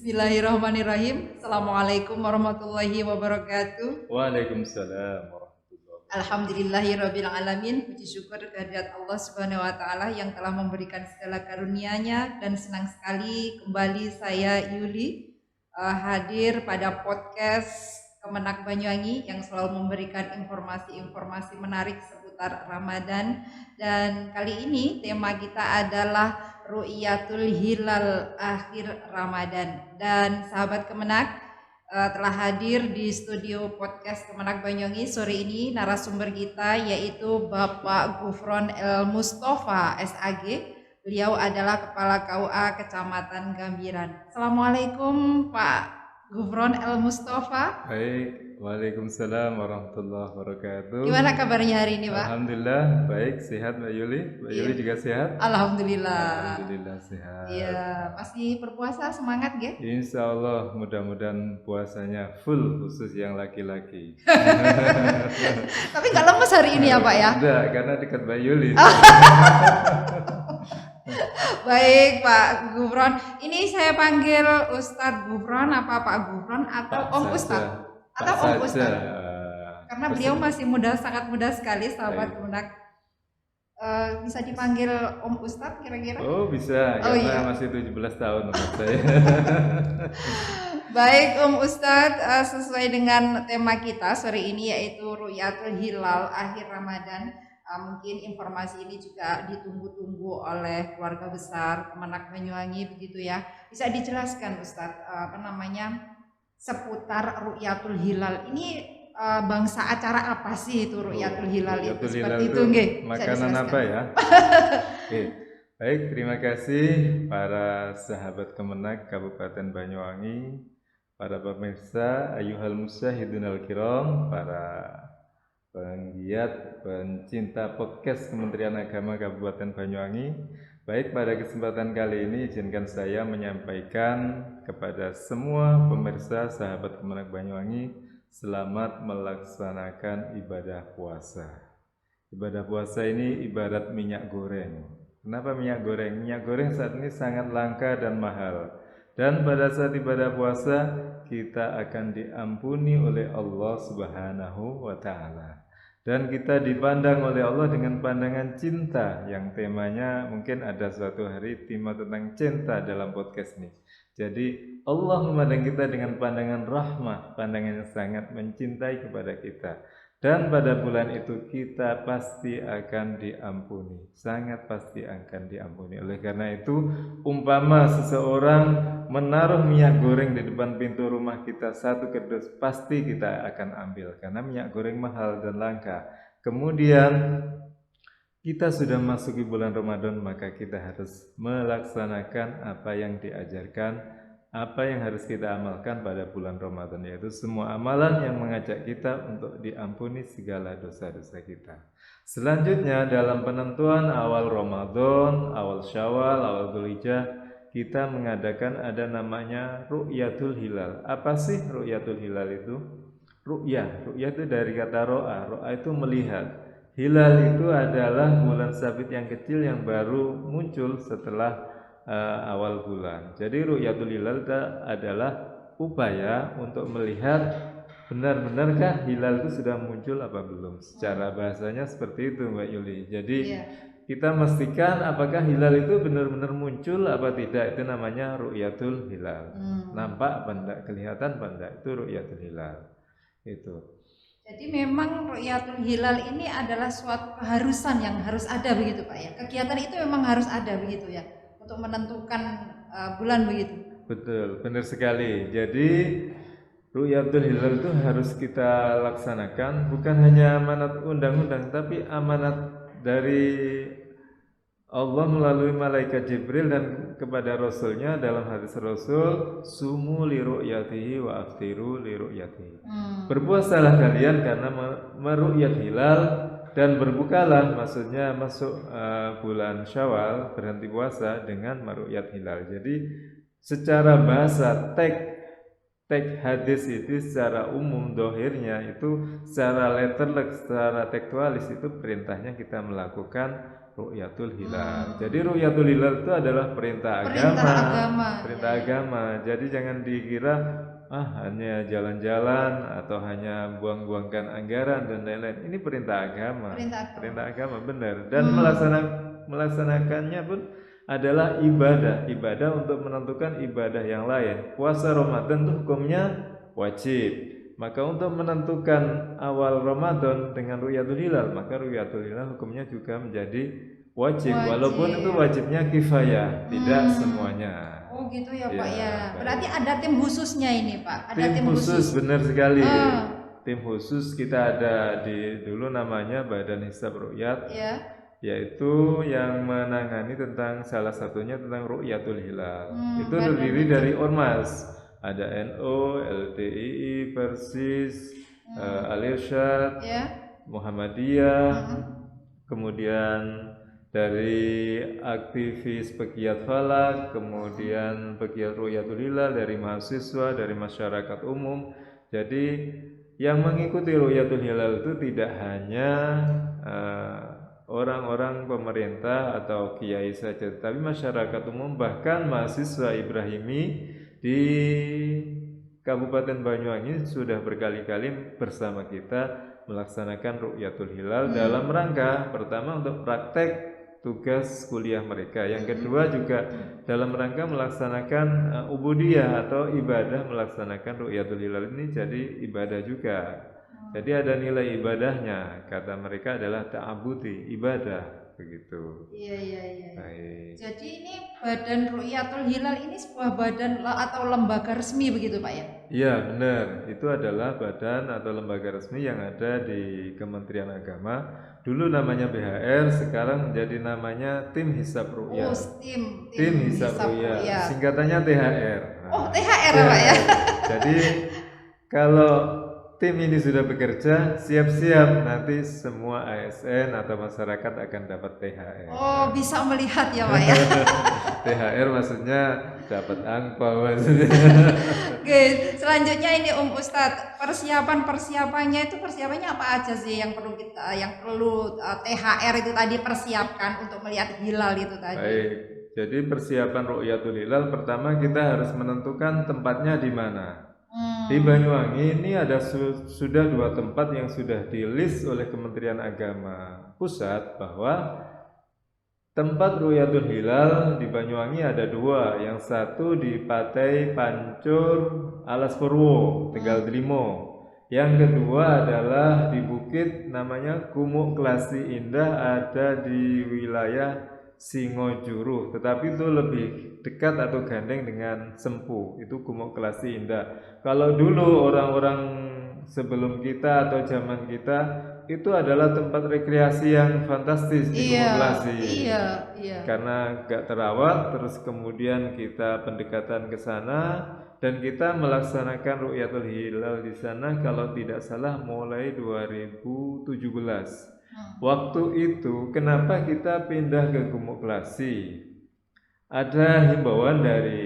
Bismillahirrahmanirrahim. Assalamualaikum warahmatullahi wabarakatuh. Waalaikumsalam warahmatullahi wabarakatuh. Alhamdulillahirabbil alamin. Puji syukur kehadirat Allah Subhanahu wa taala yang telah memberikan segala karunia-Nya, dan senang sekali kembali saya Yuli hadir pada podcast Kemenak Banyuwangi yang selalu memberikan informasi-informasi menarik seputar Ramadan. Dan kali ini tema kita adalah Ru'yatul Hilal akhir Ramadan. Dan sahabat Kemenak, telah hadir di studio podcast Kemenak Banyuwangi sore ini narasumber kita yaitu Bapak Gufron El Mustafa SAG. Beliau adalah Kepala KUA Kecamatan Gambiran. Assalamualaikum Pak Gufron El Mustafa. Baik, waalaikumsalam warahmatullahi wabarakatuh. Gimana kabarnya hari ini, Pak? Alhamdulillah baik, sehat Mbak Yuli. Mbak Yuli juga sehat? Alhamdulillah. Alhamdulillah sehat. Iya, masih berpuasa semangat ya? Insya Allah mudah-mudahan puasanya full khusus yang laki-laki. Tapi nggak lemes hari ini ya Pak ya? Enggak, karena dekat Mbak Yuli. Baik Pak Gufron, ini saya panggil Ustadz Gufron apa Pak Gufron atau Pak Om saja. Ustadz? Pak Atau Om saja. Ustadz? Karena beliau masih muda, sangat muda sekali sahabat Baik. Kemenak. Bisa dipanggil Om Ustadz kira-kira? Oh bisa, Oh, karena iya. masih 17 tahun umur saya. Baik Om Ustadz, sesuai dengan tema kita sore ini yaitu Ru'yatul Hilal akhir Ramadan. Mungkin informasi ini juga ditunggu-tunggu oleh keluarga besar Kemenak Banyuwangi begitu ya. Bisa dijelaskan Ustadz seputar Ru'yatul Hilal ini, bangsa acara apa sih itu Ru'yatul Hilal itu? Ru'yatul Seperti Hilal itu nggih. Bisa makanan dijelaskan? apa ya? Oke. Baik, terima kasih para sahabat Kemenak Kabupaten Banyuwangi, para pemirsa Ayyuhal Musyahidun Al-Kiram, para penggiat pencinta podcast Kementerian Agama Kabupaten Banyuwangi. Baik, pada kesempatan kali ini izinkan saya menyampaikan kepada semua pemirsa sahabat Kemenak Banyuwangi, selamat melaksanakan ibadah puasa. Ibadah puasa ini ibarat minyak goreng. Kenapa minyak goreng? Minyak goreng saat ini sangat langka dan mahal. Dan pada saat ibadah puasa kita akan diampuni oleh Allah Subhanahu wa taala. Dan kita dipandang oleh Allah dengan pandangan cinta, yang temanya mungkin ada suatu hari tema tentang cinta dalam podcast ini. Jadi Allah memandang kita dengan pandangan rahmah, pandangan yang sangat mencintai kepada kita. Dan pada bulan itu kita pasti akan diampuni, sangat pasti akan diampuni. Oleh karena itu, umpama seseorang menaruh minyak goreng di depan pintu rumah kita satu kerdus, pasti kita akan ambil karena minyak goreng mahal dan langka. Kemudian kita sudah masuki bulan Ramadan, maka kita harus melaksanakan apa yang diajarkan, apa yang harus kita amalkan pada bulan Ramadan, yaitu semua amalan yang mengajak kita untuk diampuni segala dosa-dosa kita. Selanjutnya dalam penentuan awal Ramadan, awal Syawal, awal Dzulhijjah, kita mengadakan ada namanya Ru'yatul Hilal. Apa sih Ru'yatul Hilal itu? Ru'yah itu dari kata ro'a. Ro'a itu melihat. Hilal itu adalah bulan sabit yang kecil yang baru muncul setelah awal bulan. Jadi Ru'yatul Hilal adalah upaya untuk melihat benar-benarkah hilal itu sudah muncul apa belum. Secara bahasanya seperti itu Mbak Yuli. Jadi kita memastikan apakah hilal itu benar-benar muncul apa tidak. Itu namanya Ru'yatul Hilal. Nampak apa enggak, kelihatan apa enggak, itu Ru'yatul Hilal. Itu. Jadi memang Ru'yatul Hilal ini adalah suatu keharusan yang harus ada begitu Pak ya. Kegiatan itu memang harus ada begitu ya, untuk menentukan bulan begitu. Betul, benar sekali. Jadi Ru'yatul Hilal itu harus kita laksanakan, bukan hanya amanat undang-undang, tapi amanat dari Allah melalui malaikat Jibril dan kepada Rasulnya dalam hadis Rasul, sumu li ru'yatihi wa aftiru li ru'yatihi. Berpuasalah kalian karena meru'yat hilal, dan berbukalah, maksudnya masuk bulan Syawal, berhenti puasa dengan meru'yat hilal. Jadi secara bahasa teks hadis itu secara umum dohirnya itu secara letterlek, secara tekstualis itu perintahnya kita melakukan ru'yatul hilal. Jadi ru'yatul hilal itu adalah perintah agama. Jadi jangan dikira hanya jalan-jalan atau hanya buang-buangkan anggaran dan lain-lain. Ini perintah agama. Perintah agama benar. Dan melaksanakannya pun adalah ibadah untuk menentukan ibadah yang lain. Puasa Ramadan itu hukumnya wajib. Maka untuk menentukan awal Ramadan dengan ru'yatul hilal, maka ru'yatul hilal hukumnya juga menjadi wajib. Walaupun itu wajibnya kifayah, tidak semuanya. Oh gitu ya Pak ya. Berarti ada tim khususnya ini Pak. Ada tim khusus, benar sekali. Tim khusus kita ada dulu namanya Badan Hisab Ru'yat. Yaitu yang menangani tentang salah satunya tentang ru'yatul hilal. Itu terdiri dari ormas. Ada NU, LTII, Persis, Al-Irsyad, Muhammadiyah, kemudian dari aktivis pegiat falak, kemudian pegiat ru'yatul hilal, dari mahasiswa, dari masyarakat umum. Jadi yang mengikuti ru'yatul hilal itu tidak hanya orang-orang pemerintah atau kiai saja, tapi masyarakat umum, bahkan mahasiswa Ibrahimi di Kabupaten Banyuwangi sudah berkali-kali bersama kita melaksanakan ru'yatul hilal dalam rangka pertama untuk praktek tugas kuliah mereka, yang kedua juga dalam rangka melaksanakan ubudiyah atau ibadah melaksanakan ru'yatul hilal ini jadi ibadah juga. Jadi ada nilai ibadahnya, kata mereka adalah ta'abudi, ibadah. Begitu. Iya. Jadi ini Badan Ru'yatul Hilal ini sebuah badan atau lembaga resmi begitu Pak ya? Iya benar, itu adalah badan atau lembaga resmi yang ada di Kementerian Agama. Dulu namanya BHR, sekarang menjadi namanya Tim Hisab Ru'yat. Tim Hisab Ru'yat. Singkatannya THR. THR Pak ya. Jadi kalau tim ini sudah bekerja, siap-siap nanti semua ASN atau masyarakat akan dapat THR. Bisa melihat ya Pak ya. THR maksudnya dapat angpau maksudnya. Oke, selanjutnya ini Ustadz, persiapannya itu apa aja sih yang perlu THR itu tadi persiapkan untuk melihat hilal itu tadi? Baik. Jadi persiapan ru'yatul hilal pertama kita harus menentukan tempatnya di mana. Di Banyuwangi ini ada sudah 2 tempat yang sudah di-list oleh Kementerian Agama Pusat bahwa tempat ru'yatul hilal di Banyuwangi ada 2. Yang satu di Patai Pancur Alas Purwo, Tegal Delimo. Yang kedua adalah di bukit namanya Gumuk Klasi Indah, ada di wilayah Singojuru, tetapi itu lebih dekat atau gandeng dengan Sempu, itu Gumuk Klasi Indah. Kalau dulu orang-orang sebelum kita atau zaman kita itu adalah tempat rekreasi yang fantastis di Gumuk Klasi. Karena gak terawat, terus kemudian kita pendekatan ke sana dan kita melaksanakan ru'yatul hilal di sana kalau tidak salah mulai 2017. Waktu itu kenapa kita pindah ke Gumuk Klasi? Ada himbauan dari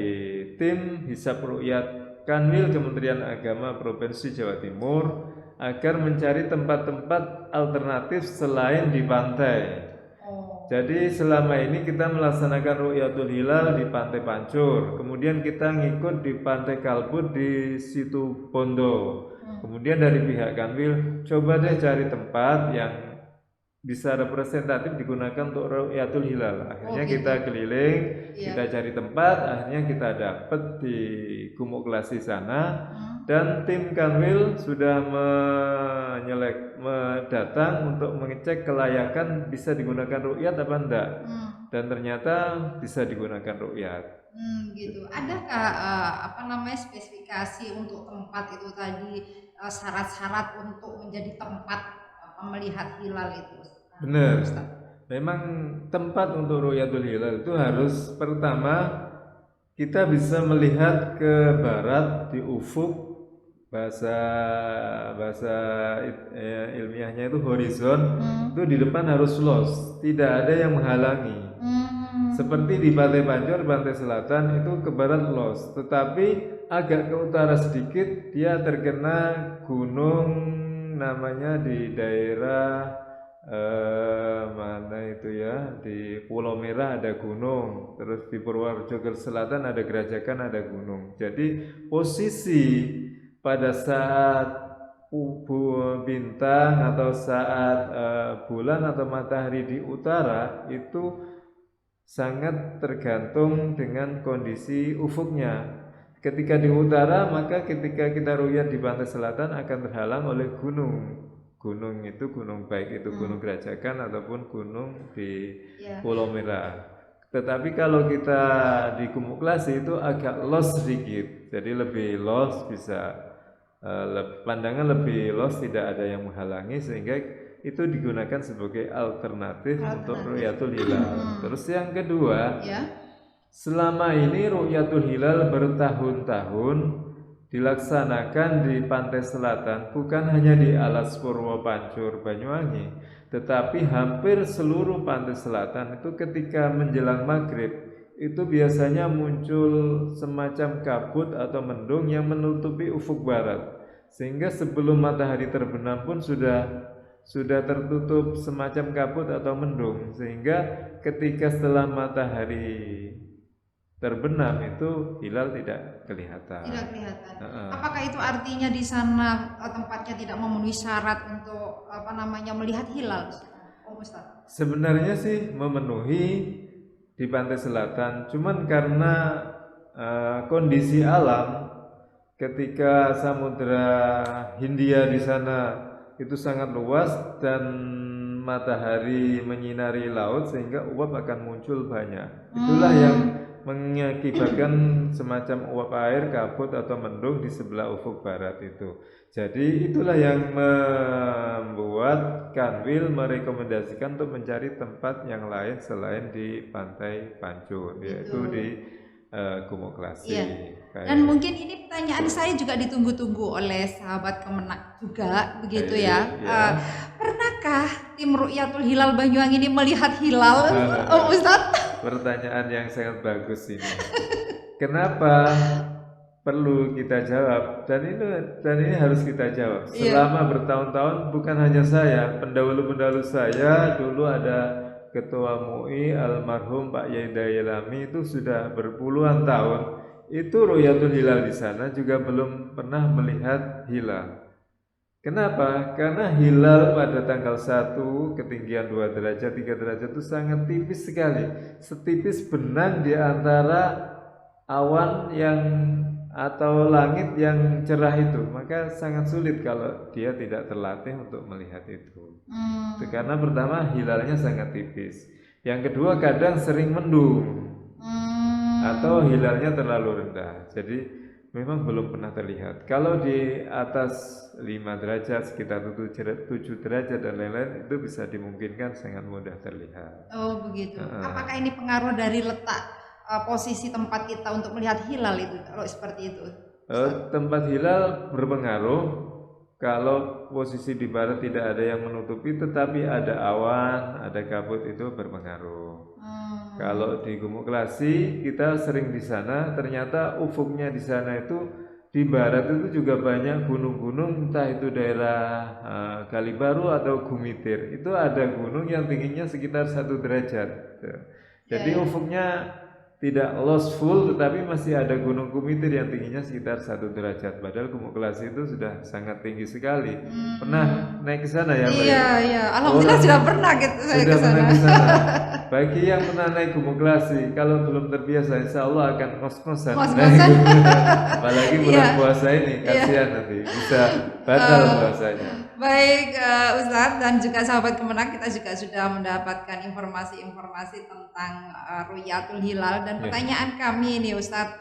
tim Hisab Ru'yat Kanwil Kementerian Agama Provinsi Jawa Timur agar mencari tempat-tempat alternatif selain di pantai. Jadi selama ini kita melaksanakan ru'yatul hilal di Pantai Pancur, kemudian kita ngikut di Pantai Kalbut di Situ Bondo. Kemudian dari pihak Kanwil coba deh cari tempat yang bisa representatif digunakan untuk ru'yatul hilal. Akhirnya kita keliling, kita cari tempat, akhirnya kita dapat di Gumuk Klasi sana. Dan tim Kanwil sudah datang untuk mengecek kelayakan bisa digunakan ru'yat apa enggak. Dan ternyata bisa digunakan ru'yat. Gitu. Adakah spesifikasi untuk tempat itu tadi, syarat-syarat untuk menjadi tempat melihat hilal itu? Benar. Memang tempat untuk ru'yatul hilal itu harus pertama kita bisa melihat ke barat di ufuk, bahasa ilmiahnya itu horizon, itu di depan harus luas, tidak ada yang menghalangi. Seperti di Pantai Pancur, Pantai Selatan itu ke barat luas, tetapi agak ke utara sedikit dia terkena gunung namanya di daerah Mana itu ya, di Pulau Merah ada gunung, terus di Purworejo ke selatan ada Gerajakan, ada gunung. Jadi posisi pada saat bintang atau saat bulan atau matahari di utara itu sangat tergantung dengan kondisi ufuknya. Ketika di utara, maka ketika kita ru'yat di pantai selatan akan terhalang oleh gunung. Gunung itu gunung, baik itu gunung Gerajakan ataupun gunung di Ya. Pulau Merah. Tetapi kalau kita di Gumuk Klasi itu agak lost sedikit, jadi lebih lost, bisa pandangan lebih lost, tidak ada yang menghalangi, sehingga itu digunakan sebagai alternatif untuk ru'yatul hilal. Terus yang kedua, Ya. selama ini ru'yatul hilal bertahun-tahun dilaksanakan di pantai selatan, bukan hanya di Alas Purwo Pancur Banyuwangi, tetapi hampir seluruh pantai selatan itu ketika menjelang maghrib itu biasanya muncul semacam kabut atau mendung yang menutupi ufuk barat, sehingga sebelum matahari terbenam pun sudah tertutup semacam kabut atau mendung, sehingga ketika setelah matahari terbenam itu hilal tidak kelihatan. Tidak kelihatan. Apakah itu artinya di sana tempatnya tidak memenuhi syarat untuk melihat hilal, Ustaz? Sebenarnya sih memenuhi di pantai selatan, cuman karena kondisi alam ketika Samudra Hindia di sana itu sangat luas dan matahari menyinari laut, sehingga uap akan muncul banyak. Itulah yang mengakibatkan semacam uap air, kabut atau mendung di sebelah ufuk barat itu. Jadi itulah yang membuat Kanwil merekomendasikan untuk mencari tempat yang lain selain di Pantai Pancur, yaitu di Gumuk Klasi. Iya. Dan mungkin ini pertanyaan saya juga ditunggu-tunggu oleh sahabat Kemenak juga, begitu ya. Pernahkah tim Ru'yatul Hilal Banyuwangi ini melihat hilal, Ustadz? Pertanyaan yang sangat bagus ini. Kenapa perlu kita jawab, dan ini harus kita jawab. Selama bertahun-tahun, bukan hanya saya, pendahulu-pendahulu saya dulu ada Ketua MUI almarhum Pak Yai Dayalami, itu sudah berpuluhan tahun. Itu Ru'yatul Hilal di sana juga belum pernah melihat hilal. Kenapa? Karena hilal pada tanggal 1 ketinggian 2 derajat, 3 derajat itu sangat tipis sekali. Setipis benang di antara awan yang atau langit yang cerah itu. Maka sangat sulit kalau dia tidak terlatih untuk melihat itu. Karena pertama hilalnya sangat tipis. Yang kedua kadang sering mendung. Atau hilalnya terlalu rendah. Jadi memang belum pernah terlihat. Kalau di atas 5 derajat, sekitar 7 derajat dan lain-lain, itu bisa dimungkinkan sangat mudah terlihat. Oh begitu. Apakah ini pengaruh dari letak posisi tempat kita untuk melihat hilal itu, kalau seperti itu? Tempat hilal berpengaruh. Kalau posisi di barat tidak ada yang menutupi, tetapi ada awan, ada kabut, itu berpengaruh. Kalau di Gumuk Klasi kita sering di sana, ternyata ufuknya di sana itu di barat itu juga banyak gunung-gunung, entah itu daerah Kalibaru atau Gumitir. Itu ada gunung yang tingginya sekitar 1 derajat. Jadi ufuknya tidak lost full, tetapi masih ada gunung Gumitir yang tingginya sekitar 1 derajat. Padahal Gumuk Klasi itu sudah sangat tinggi sekali. Pernah naik ke sana ya, Mbak? Iya. Alhamdulillah sudah pernah gitu saya ke sana. Bagi yang pernah naik Gumuk Klasi, kalau belum terbiasa, insya Allah akan ngos-ngosan. Apalagi bulan puasa ini, kasihan nanti bisa batal puasanya. Baik Ustadz dan juga sahabat Kemenang, kita juga sudah mendapatkan informasi-informasi tentang Ru'yatul Hilal, dan pertanyaan kami ini Ustadz,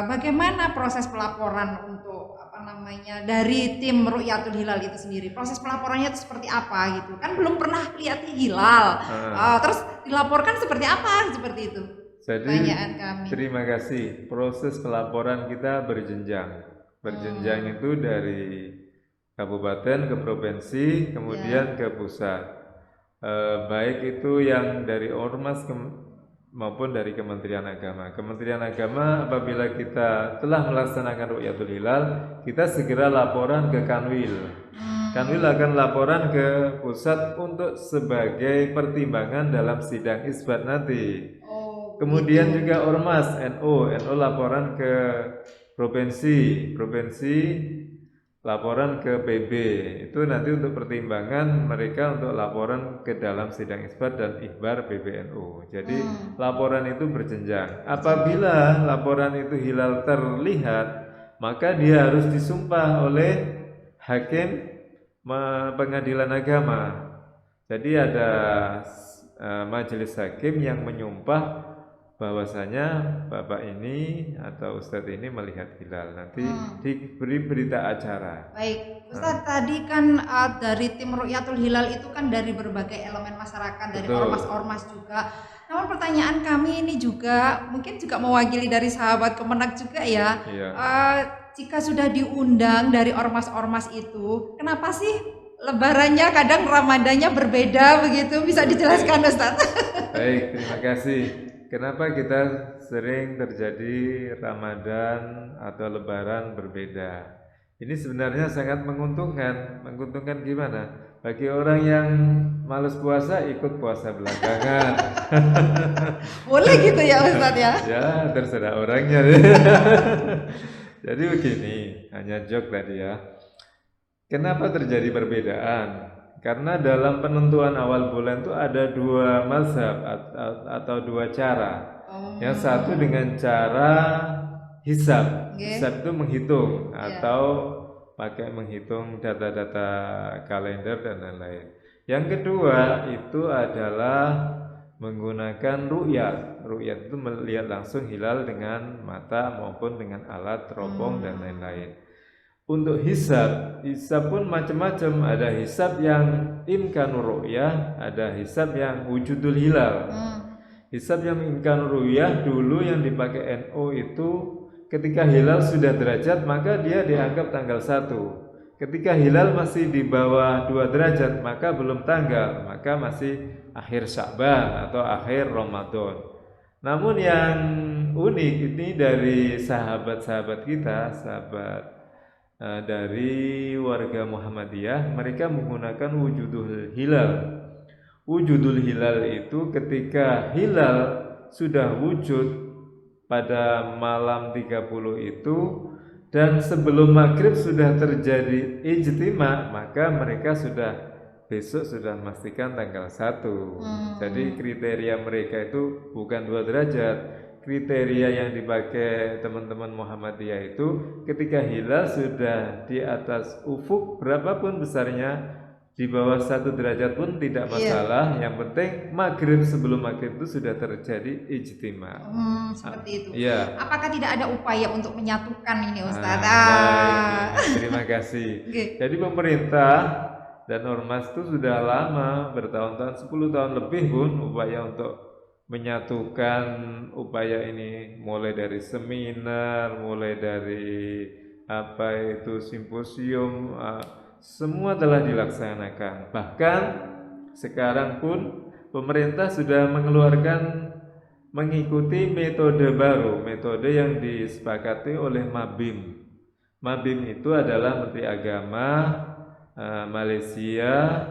bagaimana proses pelaporan untuk dari tim Ru'yatul Hilal itu sendiri? Proses pelaporannya itu seperti apa gitu? Kan belum pernah lihat hilal, terus dilaporkan seperti apa? Seperti itu. Jadi, pertanyaan kami. Terima kasih. Proses pelaporan kita berjenjang. Berjenjang itu dari kabupaten ke provinsi, kemudian ke pusat. Baik itu yang dari Ormas maupun dari Kementerian Agama. Kementerian Agama apabila kita telah melaksanakan Ru'yatul Hilal, kita segera laporan ke Kanwil. Kanwil akan laporan ke pusat untuk sebagai pertimbangan dalam sidang isbat nanti. Oh, Kemudian begitu. juga ormas NU laporan ke provinsi laporan ke PB. Itu nanti untuk pertimbangan mereka untuk laporan ke dalam sidang isbat dan ikhbar PBNU. Jadi laporan itu berjenjang. Apabila laporan itu hilal terlihat, maka dia harus disumpah oleh hakim pengadilan agama. Jadi ada majelis hakim yang menyumpah bahwasanya bapak ini atau ustadz ini melihat hilal. Nanti diberi berita acara. Baik, Ustadz, tadi kan dari tim Ru'yatul Hilal itu kan dari berbagai elemen masyarakat, dari Betul. ormas-ormas juga. Namun pertanyaan kami ini juga mungkin juga mewakili dari sahabat Kemenak juga ya. Iya. Jika sudah diundang dari ormas-ormas itu, kenapa sih lebarannya kadang Ramadannya berbeda begitu? Bisa dijelaskan, Ustadz? Baik, terima kasih. Kenapa kita sering terjadi Ramadan atau Lebaran berbeda? Ini sebenarnya sangat menguntungkan. Menguntungkan gimana? Bagi orang yang males puasa ikut puasa belakangan. Boleh gitu ya, Ustadz ya? Ya, terserah orangnya. Jadi begini, hanya joke tadi ya. Kenapa terjadi perbedaan? Karena dalam penentuan awal bulan itu ada dua mazhab atau dua cara. Yang satu dengan cara hisab. Hisab itu menghitung atau pakai menghitung data-data kalender dan lain-lain. Yang kedua itu adalah menggunakan ru'yat. Ru'yat itu melihat langsung hilal dengan mata maupun dengan alat teropong dan lain-lain. Untuk hisab pun macam-macam. Ada hisab yang imkanur ru'yah, ada hisab yang wujudul hilal. Hisab yang imkanur ru'yah dulu yang dipakai NU itu ketika hilal sudah derajat maka dia dianggap tanggal 1. Ketika hilal masih di bawah 2 derajat maka belum tanggal, maka masih akhir Sya'ban atau akhir Ramadan. Namun yang unik ini dari sahabat-sahabat kita, dari warga Muhammadiyah, mereka menggunakan wujudul hilal. Wujudul hilal itu ketika hilal sudah wujud pada malam 30 itu dan sebelum maghrib sudah terjadi ijtima, maka mereka besok sudah memastikan tanggal 1. Jadi kriteria mereka itu bukan 2 derajat. Kriteria yang dipakai teman-teman Muhammadiyah itu ketika hilal sudah di atas ufuk berapapun besarnya, di bawah 1 derajat pun tidak masalah. Yang penting maghrib, sebelum maghrib itu sudah terjadi ijtima. Seperti itu. Iya. Apakah tidak ada upaya untuk menyatukan ini, Ustaz? Baik, terima kasih. Jadi pemerintah dan ormas itu sudah lama, bertahun-tahun, 10 tahun lebih pun upaya untuk menyatukan upaya ini, mulai dari seminar, mulai dari simposium, semua telah dilaksanakan. Bahkan sekarang pun pemerintah sudah mengeluarkan mengikuti metode baru, metode yang disepakati oleh Mabim. Mabim itu adalah Menteri Agama Malaysia,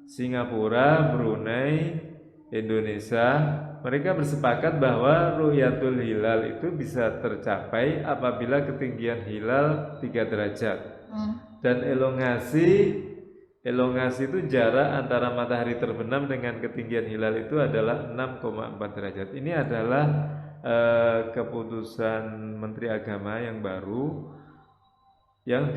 Singapura, Brunei, Indonesia. Mereka bersepakat bahwa ru'yatul hilal itu bisa tercapai apabila ketinggian hilal 3 derajat. Dan elongasi itu jarak antara matahari terbenam dengan ketinggian hilal itu adalah 6,4 derajat. Ini adalah keputusan Menteri Agama yang baru yang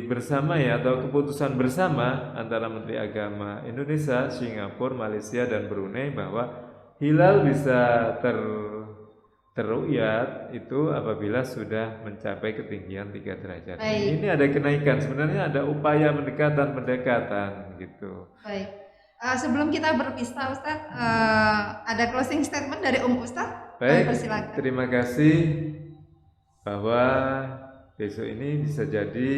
bersama ya, atau keputusan bersama antara Menteri Agama Indonesia, Singapura, Malaysia dan Brunei bahwa hilal bisa terru'yat itu apabila sudah mencapai ketinggian 3 derajat. Ini ada kenaikan, sebenarnya ada upaya pendekatan gitu. Baik. Sebelum kita berpisah, Ustaz, ada closing statement dari Ustaz? Baik, terima kasih bahwa besok ini bisa jadi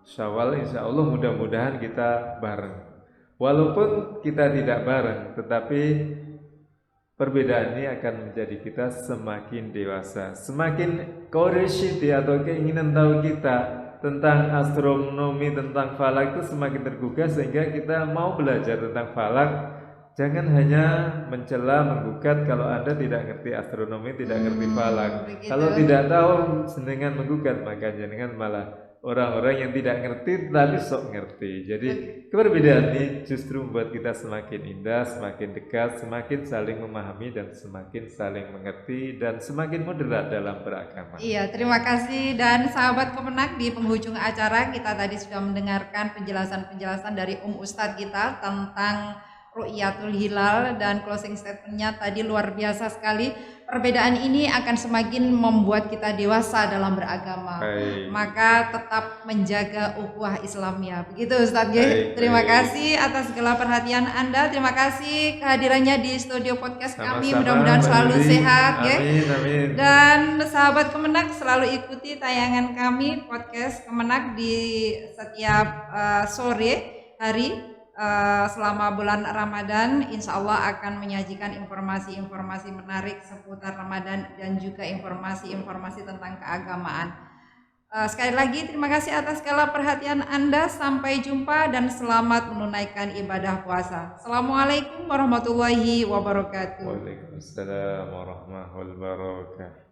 Syawal, insya Allah mudah-mudahan kita bareng. Walaupun kita tidak bareng, tetapi perbedaan ini akan menjadi kita semakin dewasa, semakin curiosity atau keinginan tahu kita tentang astronomi, tentang falak itu semakin tergugah sehingga kita mau belajar tentang falak. Jangan hanya mencela, menggugat kalau Anda tidak ngerti astronomi, tidak ngerti falak. Begitu. Kalau tidak tahu dengan menggugat, maka jangan malah orang-orang yang tidak ngerti tapi sok ngerti. Jadi perbedaan ini justru membuat kita semakin indah, semakin dekat, semakin saling memahami dan semakin saling mengerti dan semakin moderat dalam beragama. Iya, terima kasih. Dan sahabat Kemenak, di penghujung acara kita tadi sudah mendengarkan penjelasan-penjelasan dari Ustadz kita tentang Ru'yatul Hilal, dan closing statementnya tadi luar biasa sekali. Perbedaan ini akan semakin membuat kita dewasa dalam beragama. Baik. Maka tetap menjaga ukhuwah Islamnya. Begitu Ustadz G. Terima kasih atas segala perhatian Anda. Terima kasih kehadirannya di studio podcast kami. Mudah-mudahan selalu sehat, amin, amin. Dan sahabat Kemenak, selalu ikuti tayangan kami podcast Kemenak di setiap sore hari selama bulan Ramadan. Insya Allah akan menyajikan informasi-informasi menarik seputar Ramadan dan juga informasi-informasi tentang keagamaan. Sekali lagi terima kasih atas segala perhatian Anda. Sampai jumpa dan selamat menunaikan ibadah puasa. Assalamualaikum warahmatullahi wabarakatuh. Waalaikumsalam warahmatullahi wabarakatuh.